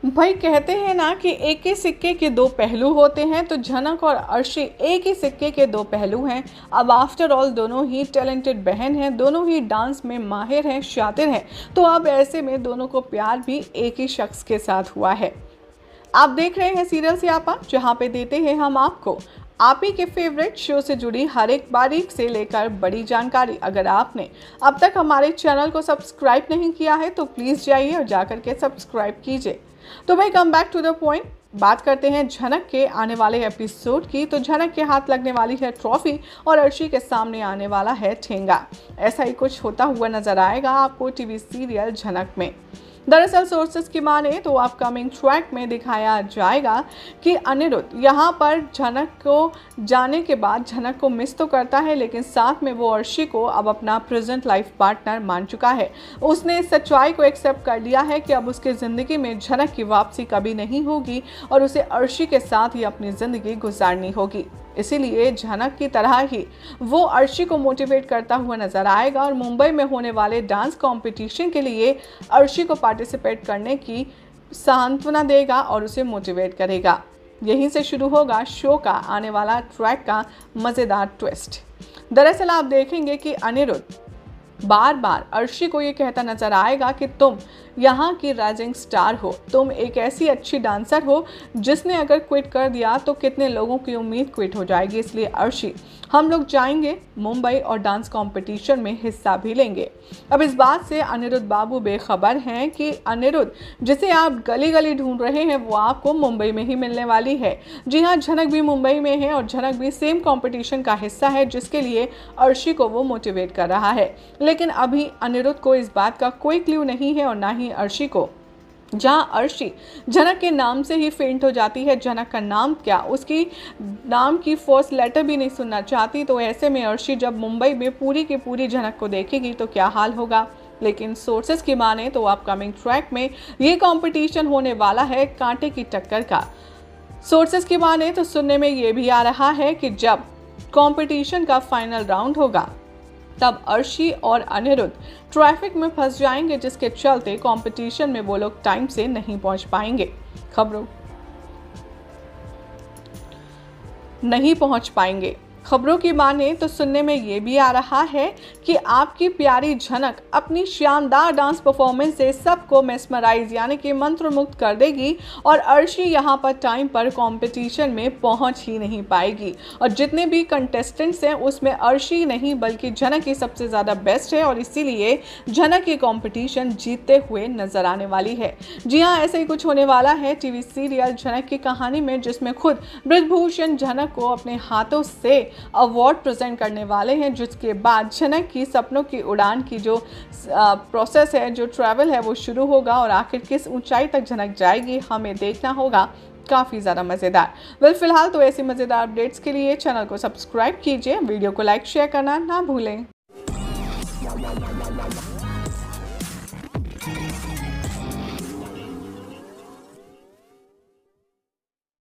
भाई कहते हैं ना कि एक ही सिक्के के दो पहलू होते हैं, तो झनक और अर्शी एक ही सिक्के के दो पहलू हैं। अब आफ्टर ऑल दोनों ही टैलेंटेड बहन हैं, दोनों ही डांस में माहिर हैं, शातिर हैं, तो अब ऐसे में दोनों को प्यार भी एक ही शख्स के साथ हुआ है। आप देख रहे हैं सीरियल स्यापा, जहां पे देते हैं हम आपको आप ही के फेवरेट शो से जुड़ी हर एक बारीक से लेकर बड़ी जानकारी। अगर आपने अब तक हमारे चैनल को सब्सक्राइब नहीं किया है तो प्लीज़ जाइए और जाकर के सब्सक्राइब कीजिए। तो भाई come back to the point, बात करते हैं झनक के आने वाले एपिसोड की। तो झनक के हाथ लगने वाली है ट्रॉफी और अर्शी के सामने आने वाला है ठेंगा। ऐसा ही कुछ होता हुआ नजर आएगा आपको टीवी सीरियल झनक में। दरअसल सोर्सेस की माने तो अपकमिंग ट्रैक में दिखाया जाएगा कि अनिरुद्ध यहाँ पर झनक को जाने के बाद झनक को मिस तो करता है, लेकिन साथ में वो अर्शी को अब अपना प्रेजेंट लाइफ पार्टनर मान चुका है। उसने इस सच्चाई को एक्सेप्ट कर लिया है कि अब उसकी ज़िंदगी में झनक की वापसी कभी नहीं होगी और उसे अर्शी के साथ ही अपनी ज़िंदगी गुजारनी होगी। इसीलिए झनक की तरह ही वो अर्शी को मोटिवेट करता हुआ नजर आएगा और मुंबई में होने वाले डांस कंपटीशन के लिए अर्शी को पार्टिसिपेट करने की सांत्वना देगा और उसे मोटिवेट करेगा। यहीं से शुरू होगा शो का आने वाला ट्रैक का मज़ेदार ट्विस्ट। दरअसल आप देखेंगे कि अनिरुद्ध बार बार अर्शी को ये कहता नजर आएगा कि तुम यहाँ की राइजिंग स्टार हो, तुम एक ऐसी अच्छी डांसर हो जिसने अगर क्विट कर दिया तो कितने लोगों की उम्मीद क्विट हो जाएगी। इसलिए अर्शी हम लोग जाएंगे मुंबई और डांस कंपटीशन में हिस्सा भी लेंगे। अब इस बात से अनिरुद्ध बाबू बेखबर हैं कि अनिरुद्ध जिसे आप गली गली ढूंढ रहे हैं वो आपको मुंबई में ही मिलने वाली है। जी हाँ, झनक भी मुंबई में है और झनक भी सेम कंपटीशन का हिस्सा है जिसके लिए अर्शी को वो मोटिवेट कर रहा है। लेकिन अभी अनिरुद्ध को इस बात का कोई क्लू नहीं है और ना ही अर्शी को। जहां अर्शी झनक के नाम से ही फेंट हो जाती है, झनक का नाम क्या, उसकी नाम की फर्स्ट लेटर भी नहीं सुनना चाहती, तो ऐसे में अर्शी जब मुंबई में पूरी की पूरी झनक को देखेगी तो क्या हाल होगा। लेकिन सोर्सेस की माने तो अपकमिंग ट्रैक में ये कंपटीशन होने वाला है कांटे की टक्कर का। सोर्सेस की माने तो सुनने में ये भी आ रहा है कि जब कंपटीशन का फाइनल राउंड होगा तब अर्शी और अनिरुद्ध ट्रैफिक में फंस जाएंगे, जिसके चलते कंपटीशन में वो लोग टाइम से नहीं पहुंच पाएंगे। खबरों की माने तो सुनने में ये भी आ रहा है कि आपकी प्यारी झनक अपनी शानदार डांस परफॉर्मेंस से सबको मेस्मराइज यानी कि मंत्रमुग्ध कर देगी और अर्शी यहाँ पर टाइम पर कंपटीशन में पहुँच ही नहीं पाएगी। और जितने भी कंटेस्टेंट्स हैं उसमें अर्शी नहीं बल्कि झनक ही सबसे ज़्यादा बेस्ट है और इसीलिए झनक ये कंपटीशन जीतते हुए नजर आने वाली है। जी हाँ, ऐसे ही कुछ होने वाला है टीवी सीरियल झनक की कहानी में, जिसमें खुद बृजभूषण झनक को अपने हाथों से अवार्ड प्रेजेंट करने वाले हैं, जिसके बाद झनक की सपनों की उड़ान की जो प्रोसेस है, जो ट्रैवल है वो शुरू होगा और आखिर किस ऊंचाई तक झनक जाएगी हमें देखना होगा। काफ़ी ज़्यादा मज़ेदार। फिलहाल तो ऐसी मज़ेदार अपडेट्स के लिए चैनल को सब्सक्राइब कीजिए, वीडियो को लाइक शेयर करना ना भूलें।